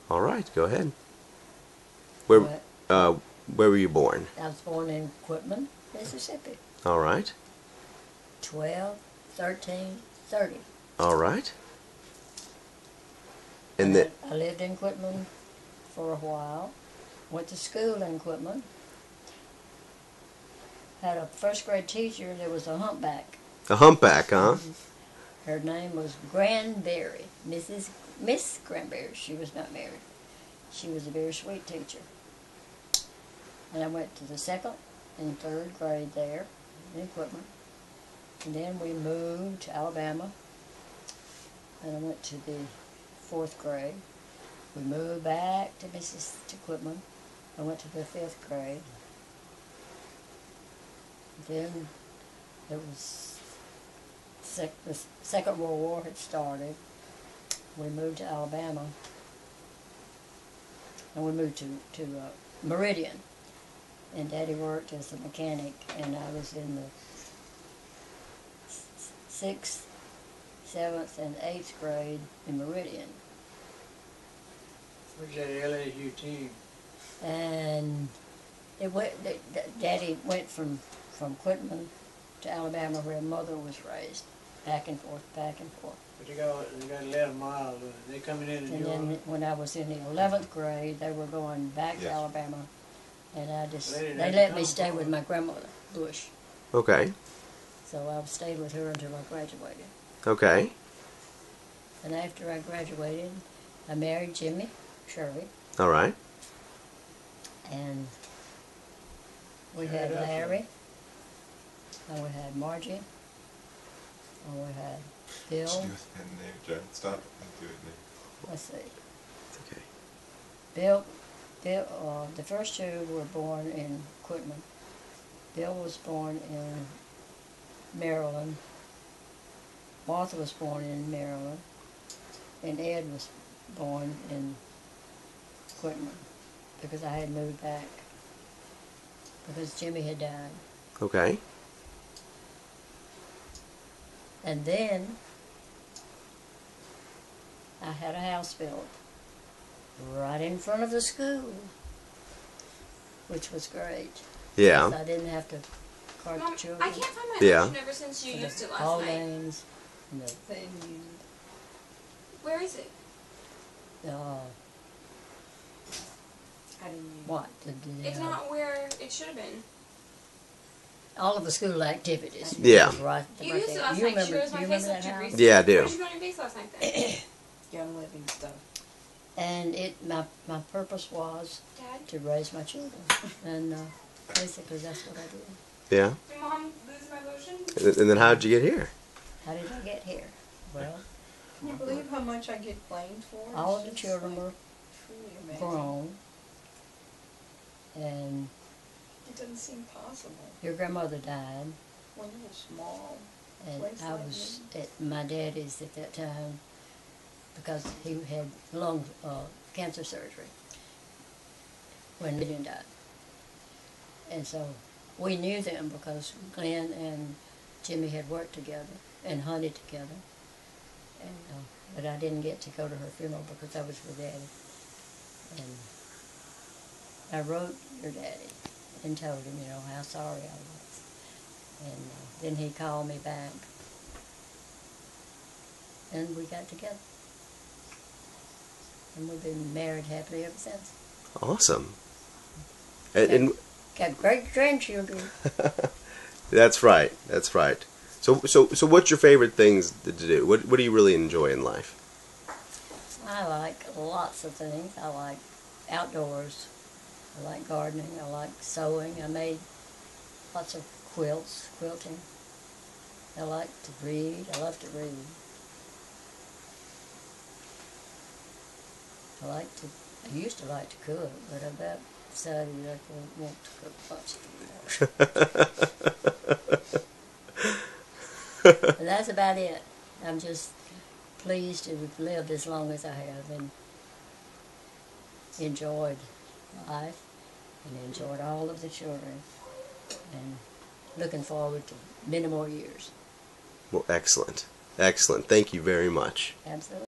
All right, go ahead. Where What? uh, where were you born? I was born in Quitman, Mississippi. All right. 12, 13, 30. All right. And And then I lived in Quitman for a while. Went to school in Quitman. Had a first grade teacher that was a humpback. a humpback, huh? Her name was Granberry, Miss Granberry. She was not married. She was a very sweet teacher. And I went to the second and third grade there in Quitman. And then we moved to Alabama. And I went to the fourth grade. We moved back to Quitman. I went to the fifth grade. Then there was the Second World War had started. We moved to Alabama, and we moved to Meridian. And Daddy worked as a mechanic, and I was in the 6th, 7th, and 8th grade in Meridian. Where's that LSU team? And Daddy went from Quitman to Alabama, where Mother was raised, back and forth, back and forth. But they got 11 miles. They coming in And then when I was in the 11th grade, they were going back to Alabama, and they let me stay with my grandmother, Bush. Okay. So I stayed with her until I graduated. Okay. And after I graduated, I married Jimmy Shirley, All right. and we had Larry, and we had Margie, and we had Bill. Do a name, John. Stop and do it now. Let's see. Okay. Bill, the first two were born in Quitman. Bill was born in Maryland. Martha was born in Maryland. And Ed was born in Quitman because I had moved back because Jimmy had died. Okay. And then I had a house built right in front of the school, which was great. Yeah. I didn't have to cart Mom, the children. I can't find my Yeah. lotion ever since you to used it the last ball night. games and the Where is it? what? It's not where it should have been. All of the school activities. Yeah. Was right, You right used it there. last You night. remember, She goes you my remember face that up to house? Grease. Yeah, I do. Where did you go on your face last night then? Young living stuff. And my purpose was Dad? to raise my children, and basically that's what I did. Yeah. Did Mom lose my lotion? And then how did you get here? How did I get here? Well, Can you believe how much I get blamed for? all of It's the just, children like, were truly amazing. grown, and It doesn't seem possible your grandmother died, when you're small. and Place I like was at my daddy's at that time because he had lung cancer surgery when Lillian died. And so we knew them because Glenn and Jimmy had worked together and hunted together. And but I didn't get to go to her funeral because I was with Daddy. And I wrote your daddy and told him, you know, how sorry I was. And then he called me back, and we got together. And we've been married happily ever since. Awesome. And Got great grandchildren. that's right. That's right. So what's your favorite things to do? What do you really enjoy in life? I like lots of things. I like outdoors. I like gardening. I like sewing. I made lots of quilting. I like to read. I love to read. I used to like to cook, but I about decided I don't want to cook much anymore. And that's about it. I'm just pleased to have lived as long as I have and enjoyed life and enjoyed all of the children and looking forward to many more years. Well, excellent. Excellent. Thank you very much. Absolutely.